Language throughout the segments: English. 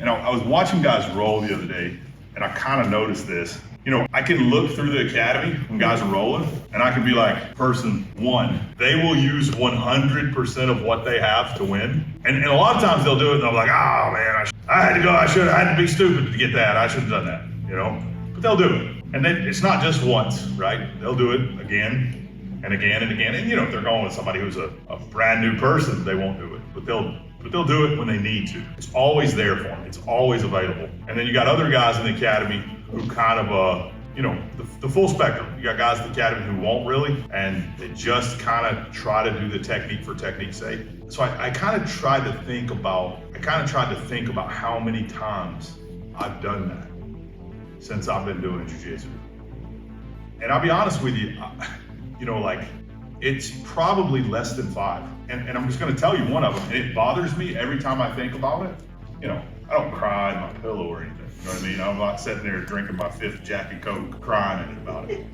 And I was watching guys roll the other day, and I kind of noticed this. You know, I can look through the academy when guys are rolling, and I can be like, person one, they will use 100% of what they have to win. And a lot of times they'll do it, and they'll be like, oh man, I had to go, I had to be stupid to get that. I should have done that, you know? But they'll do it. And then it's not just once, right? They'll do it again and again and again. And you know, if they're going with somebody who's a brand new person, they won't do it. But they'll do it when they need to. It's always there for them. It's always available. And then you got other guys in the academy who kind of, you know, the full spectrum. You got guys in the academy who won't really, and they just kind of try to do the technique for technique's sake. So I kind of tried to think about how many times I've done that since I've been doing jiu-jitsu. And I'll be honest with you, you know, like, it's probably less than 5. And I'm just gonna tell you one of them, and it bothers me every time I think about it. You know, I don't cry in my pillow or anything, you know what I mean? I'm not sitting there drinking my 5th Jack and Coke crying about it.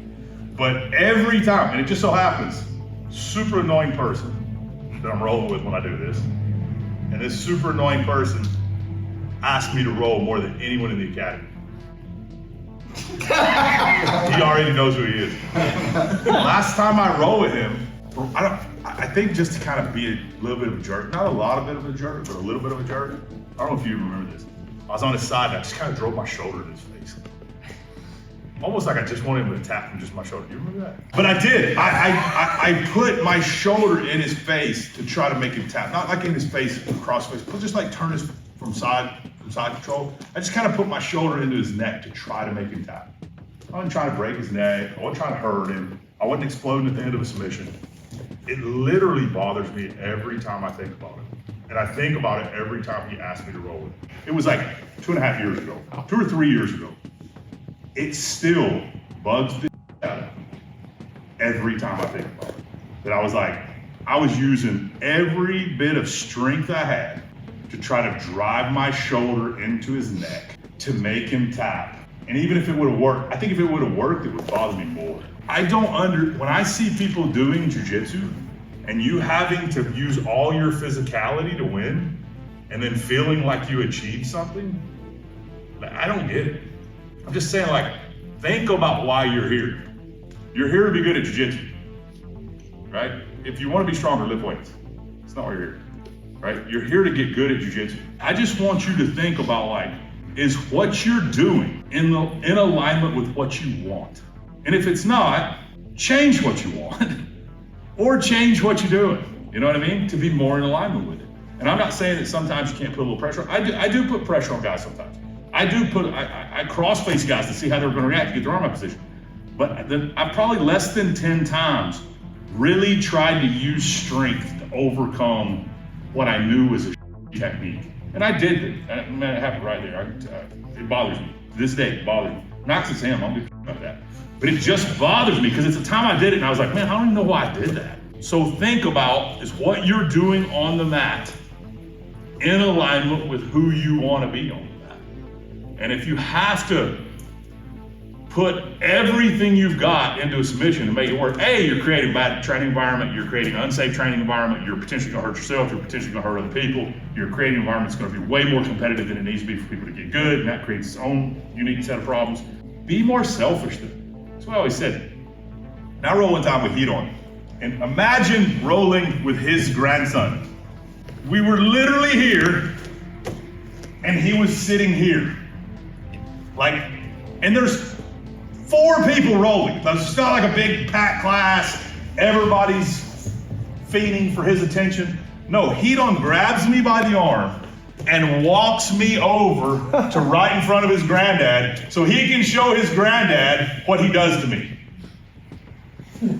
But every time, and it just so happens, super annoying person that I'm rolling with when I do this, and this super annoying person asked me to roll more than anyone in the academy. He already knows who he is. Last time I rolled with him, I think just to kind of be a little bit of a jerk, not a lot of bit of a jerk, but a little bit of a jerk. I don't know if you remember this. I was on his side and I just kind of drove my shoulder in his face. Almost like I just wanted him to tap from just my shoulder. Do you remember that? But I did. I put my shoulder in his face to try to make him tap. Not like in his face, cross face, but just like turn his from side control. I just kind of put my shoulder into his neck to try to make him tap. I wasn't trying to break his neck. I wasn't trying to hurt him. I wasn't exploding at the end of a submission. It literally bothers me every time I think about it. And I think about it every time he asked me to roll with him. It was like 2.5 years ago, 2 or 3 years ago. It still bugs the out of me every time I think about it. That I was like, I was using every bit of strength I had to try to drive my shoulder into his neck to make him tap. And even if it would have worked, I think if it would have worked, it would bother me more. When I see people doing jiu-jitsu and you having to use all your physicality to win and then feeling like you achieved something, I don't get it. I'm just saying, like, think about why you're here. You're here to be good at jiu-jitsu, right? If you want to be stronger, lift weights. It's not why you're here, right? You're here to get good at jiu-jitsu. I just want you to think about, like, is what you're doing in alignment with what you want? And if it's not, change what you want or change what you're doing. You know what I mean? To be more in alignment with it. And I'm not saying that sometimes you can't put a little pressure. I do put pressure on guys sometimes. I cross-face guys to see how they're going to react to get their arm out position. But then I've probably less than 10 times really tried to use strength to overcome what I knew was a technique. And I did it. I mean, it happened right there. It bothers me. To this day, it bothers me. Not because him, I'm about that. But it just bothers me because it's the time I did it and I was like, man, I don't even know why I did that. So think about is what you're doing on the mat in alignment with who you want to be on the mat. And if you have to put everything you've got into a submission to make it work, A, you're creating a bad training environment, you're creating an unsafe training environment, you're potentially gonna hurt yourself, you're potentially gonna hurt other people, you're creating an environment that's gonna be way more competitive than it needs to be for people to get good, and that creates its own unique set of problems. Be more selfish than it. That's what I always said. And I roll one time with heat on. And imagine rolling with his grandson. We were literally here, and he was sitting here. Like, and there's 4 people rolling. It's not like a big packed class. Everybody's fiending for his attention. No, Hedon grabs me by the arm and walks me over to right in front of his granddad so he can show his granddad what he does to me.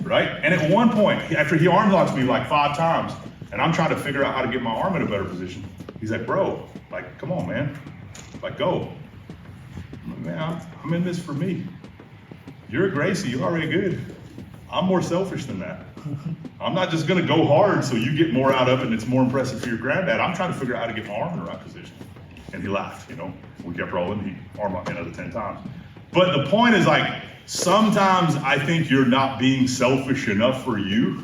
Right? And at one point, after he arm locks me like 5 times, and I'm trying to figure out how to get my arm in a better position, he's like, bro, like, come on, man. Like, go. Man, I'm in this for me. You're a Gracie, you're already good. I'm more selfish than that. I'm not just gonna go hard so you get more out of it and it's more impressive for your granddad. I'm trying to figure out how to get my arm in the right position. And he laughed, you know. We kept rolling, he arm locked me another 10 times. But the point is, like, sometimes I think you're not being selfish enough for you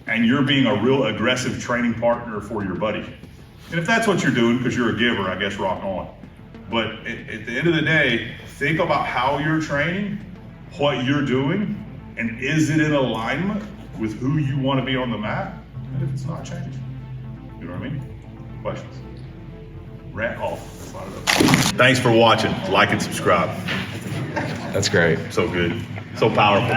and you're being a real aggressive training partner for your buddy. And if that's what you're doing, because you're a giver, I guess rock on. But at the end of the day, think about how you're training, what you're doing, and is it in alignment with who you want to be on the mat? And if it's not, change. You know what I mean? Questions? Rant off. Thanks for watching. Like and subscribe. That's great. So good. So powerful.